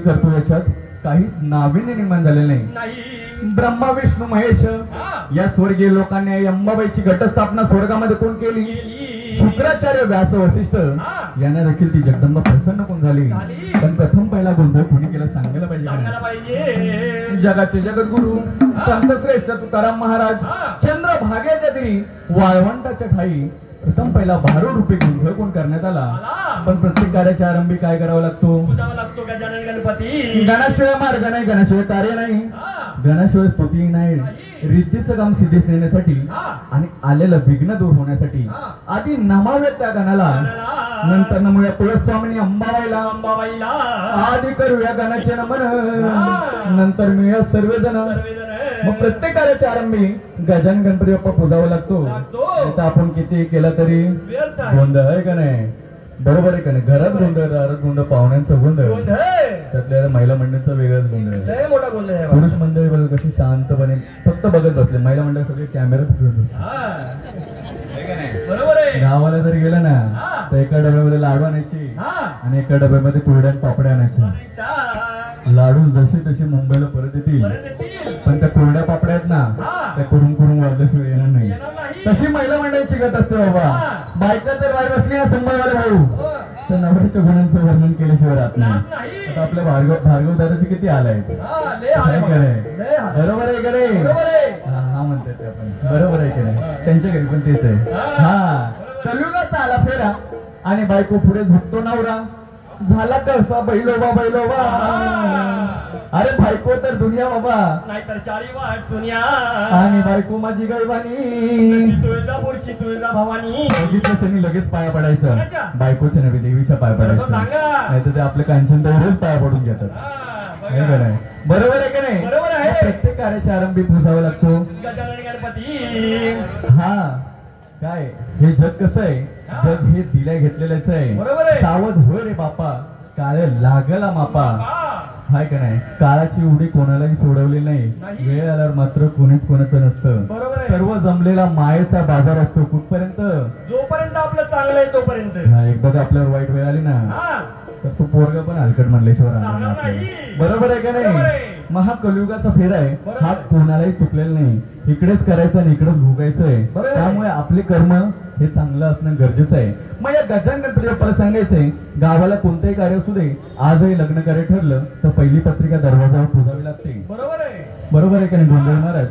करतो याच्यात काहीच नाविन्य निर्माण झालेले नाही। ब्रह्मा विष्णू महेश या स्वर्गीय लोकांनी अंबाबाईची घटस्थापना स्वर्गामध्ये कोण केली? शुक्राचार्य व्यास वशिष्ठ यांना देखील ती जगदंबा प्रसन्न कोण झाली? पण प्रथम पहिला गोंधळ कोणी केला सांगायला पाहिजे। जगाचे जगद्गुरु संत श्रेष्ठ तुकाराम महाराज चंद्रभागेच्या तरी वाळवंटाच्या ठाई प्रथम पहिला भारू रूपी गोंधळ कोण करण्यात आला। पण प्रत्येक कार्याच्या आरंभी काय करावा लागतो? गजानन गणपती। गणाशिवाय मार्ग नाही, गणाशिवाय कार्य नाही, गणाशिवाय स्तुती नाही। रिद्धीचं काम सिद्धीस नेण्यासाठी आणि आलेलं विघ्न दूर होण्यासाठी आधी नमाव्या त्या गणाला, नंतर नमूया कुलस्वामिनी अंबाबाईला, आधी करूया गणाचे नमन, नंतर मिळूया सर्वजण। मग प्रत्येक कार्याच्या आरंभी गजानन गणपती बाप्पा पूजावा लागतो। आपण किती केलं तरी गोंधळ आहे का नाही? बरोबर आहे का नाही? घरात गोंधळ, दारात गोंधळ, पाहुण्यांचा गोंधळ, त्यातल्या महिला मंडळाचा वेगळाच गोंधळ। पुरुष मंडळी बघा कशी शांतपणे फक्त बघत बसले, महिला मंडळ सगळे कॅमेरा फिरवत बसले। गावाला जर गेलं ना तर एका डब्यामध्ये लाडू आणायची आणि एका डब्यामध्ये कुरड्या पापड्या आणायच्या। लाडू जशी तशी मुंबईला परत येतील, पण त्या कुरड्या पापड्या आहेत ना त्या करून करून वाढल्याशिवाय येणार नाही। तशी महिला मंडळाची गत असते बाबा। बायका जर बाहेर बसली ना संभावाले भाऊ तर नवऱ्याच्या गुणांचं वर्णन केल्याशिवाय राहत नाही। आता आपल्या भार्गव दादाची किती आला आहे, बरोबर आहे का नाही? हा म्हणतात ते आपण, बरोबर आहे की नाही? त्यांच्या घरी पण तेच आहे। हा कलियुगाचा आला फेरा आणि बायको पुढे झुकतो नवरा, झाला कसा बैलोबा बैलोबा। अरे बायको तर दुनिया बाबा, नाहीतर चारी वाट सुनिया, आणि बायको माझी गैवानी, तुळजापूरची तुळजा भवानी। बघितलं सनी लगेच पाया पडायचं, बायकोच्या नव्हे देवीच्या पाया पडायचं, नाही तर ते आपले कांचन रोज पाया पडून घेतात, बरोबर आहे का नाही? बरोबर आहे। प्रत्येक कार्याच्या आरंभी पूजावा लागतो गजानन गणपती। हा काय हे जग कसं आहे? जग हे दिल्या घेतलेलंच आहे। सावध हो रे बापा, काळे लागला मापा, हाय का नाही? काळाची उडी कोणालाही सोडवली नाही, वेळ आल्यावर मात्र कोणीच कोणाचं नसतं। सर्व जमलेला मायेचा बाजार असतो कुठपर्यंत? जोपर्यंत आपलं चांगलं आहे तोपर्यंत। एकदा आपल्यावर वाईट वेळ आली ना तर तो पोरगा पण हलकट म्हणल्याशिवाय बरोबर आहे का नाही? मग हा कलियुगाचा फेरा आहे, हा कोणालाही चुकलेला नाही। इकडेच करायचं आणि इकडेच भोगायचंय, त्यामुळे आपले कर्म हे चांगलं असणं गरजेचं आहे। मग या गजानन गणपती बाप्पाला सांगायचंय गावाला कोणतेही कार्य असू दे, आजही लग्न कार्य ठरलं तर पहिली पत्रिका दरवाजावर पुजावी लागते, बरोबर आहे का नाही गोंधळ महाराज?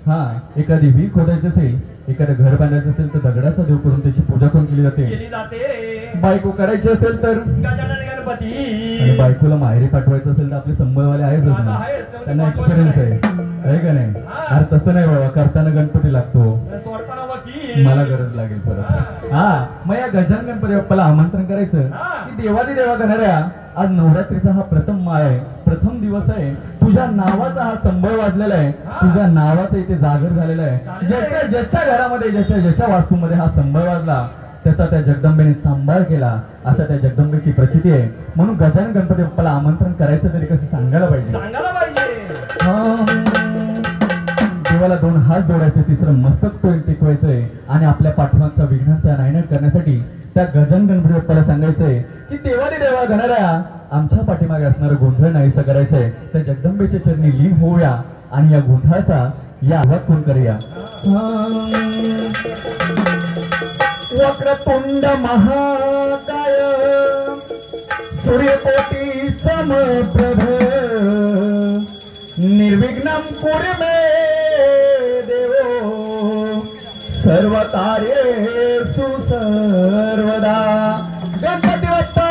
हा एखादी विहीर खोदायची असेल, एखादं घर बांधायचं असेल तर दगडाचा देव करून त्याची पूजा करून केली जाते। बायको करायची असेल तर गजानन गणपती, आणि बायकोला माहेरी पाठवायचं असेल तर आपले संबळवाले आहेत ना, त्यांना एक्सपिरियन्स आहे का नाही? अरे तसं नाही बाबा, करताना गणपती लागतो, मला गरज लागेल परत। हा मग या गजानन गणपती बाप्पाला आमंत्रण करायचं की देवादी देवा गणाऱ्या, आज नवरात्रीचा हा प्रथम माळ आहे, प्रथम दिवस आहे, तुझ्या नावाचा हा संबळ वाजलेला आहे, तुझ्या नावाचा इथे जागर झालेला आहे। ज्याच्या ज्याच्या घरामध्ये, ज्याच्या ज्याच्या वास्तूमध्ये हा संबळ वाजला त्याचा त्या जगदंबेने सांभाळ केला, अशा त्या जगदंबेची प्रचिती आहे। म्हणून गजानन गणपती बाप्पाला आमंत्रण करायचं तरी कसं सांगायला पाहिजे? देवाला दोन हात जोडायचे, तिसरं मस्तक टेकवायचंय आणि आपल्या पाठवांचा विघ्नांचा नायनाट करण्यासाठी त्या गजानन गणपती बाप्पाला सांगायचंय की देवादी देवा गणाऱ्या, आमच्या पाठीमागे असणारं गोंधळ नाहीसं करायचंय, त्या जगदंबेच्या चरणी लीन होऊया आणि या गोंधळाचा या आवाज कोण करूया। वक्रतुंड महाकाय सूर्यकोटी समप्रभ निर्विघ्नं कुरु मे देवो सर्व कार्येषु सर्वदा। गणपती बाप्पा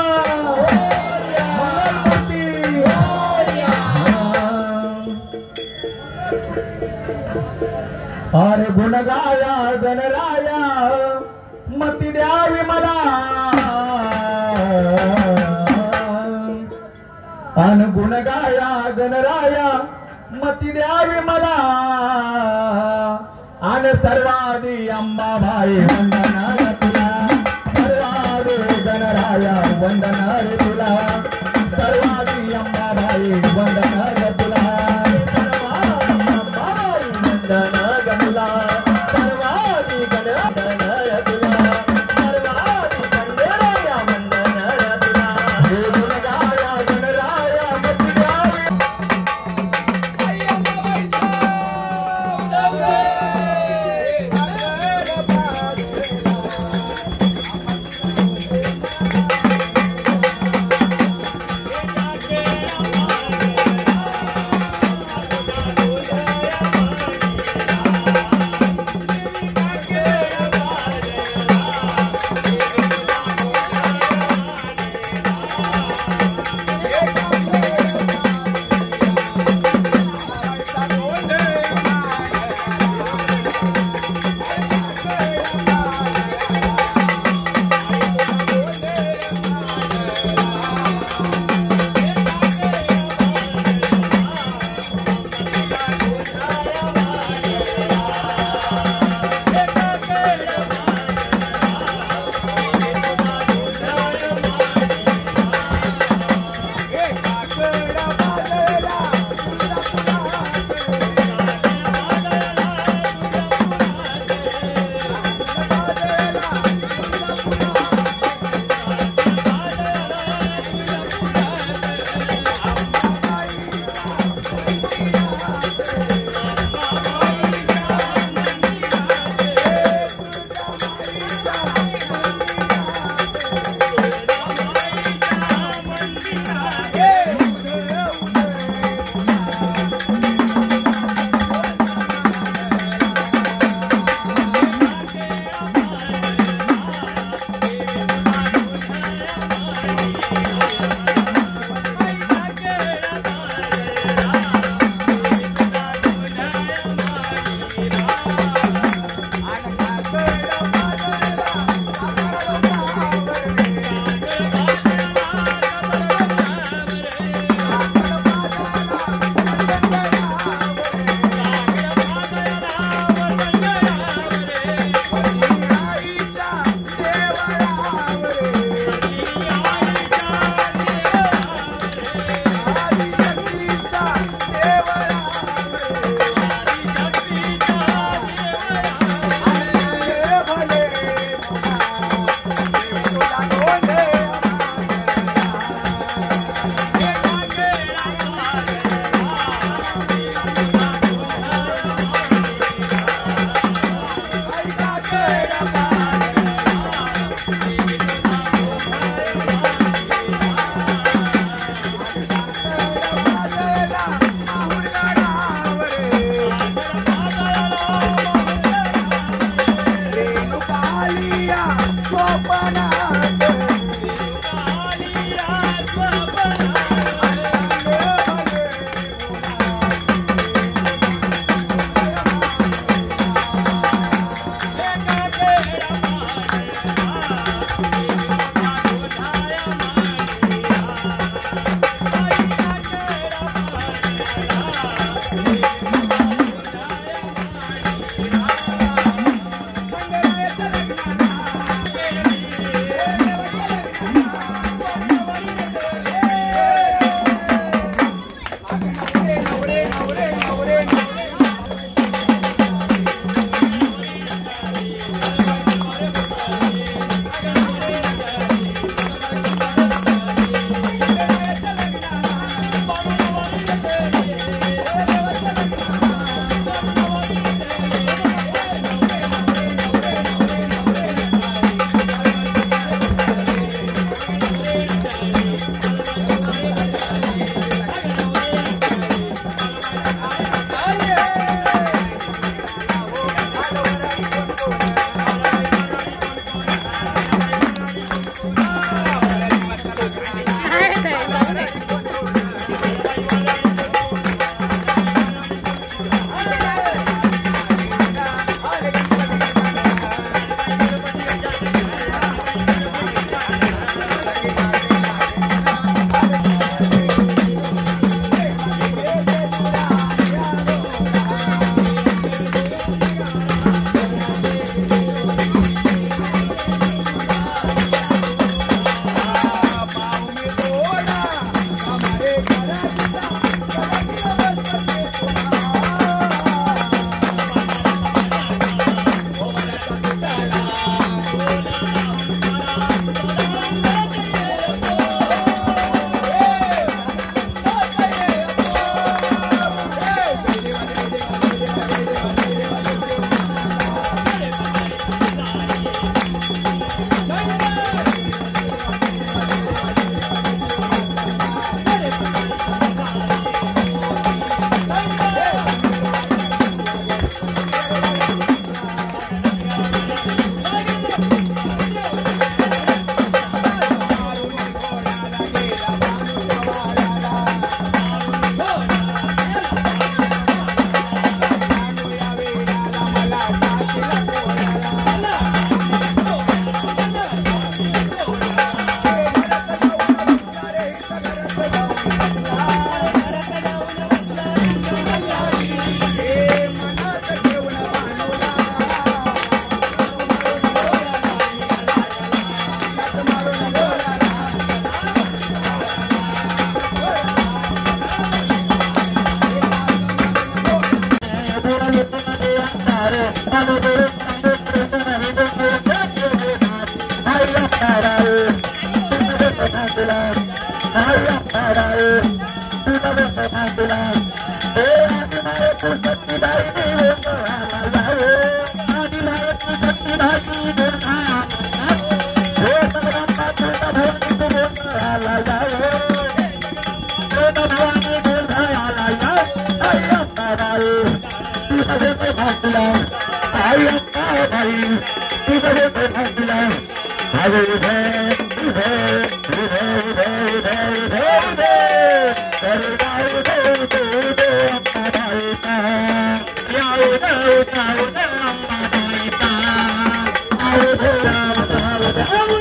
अरे गुण गाया गणराया, मती द्यावी मला, अन गुण गाया गणराया, मती द्यावी मला, अन सर्वादी अंबाबाई वंदना तुला, सर्वादी गणराया वंदना तुला, सर्वादी अंबाबाई वंदना तुला, सर्वादी वंदना तुला, सर्वादी गणराया तुला, सर्वादी गणराया वंदना तुला, हे गुण गाया गणराया, मती आलिया स्वप्नात Oh,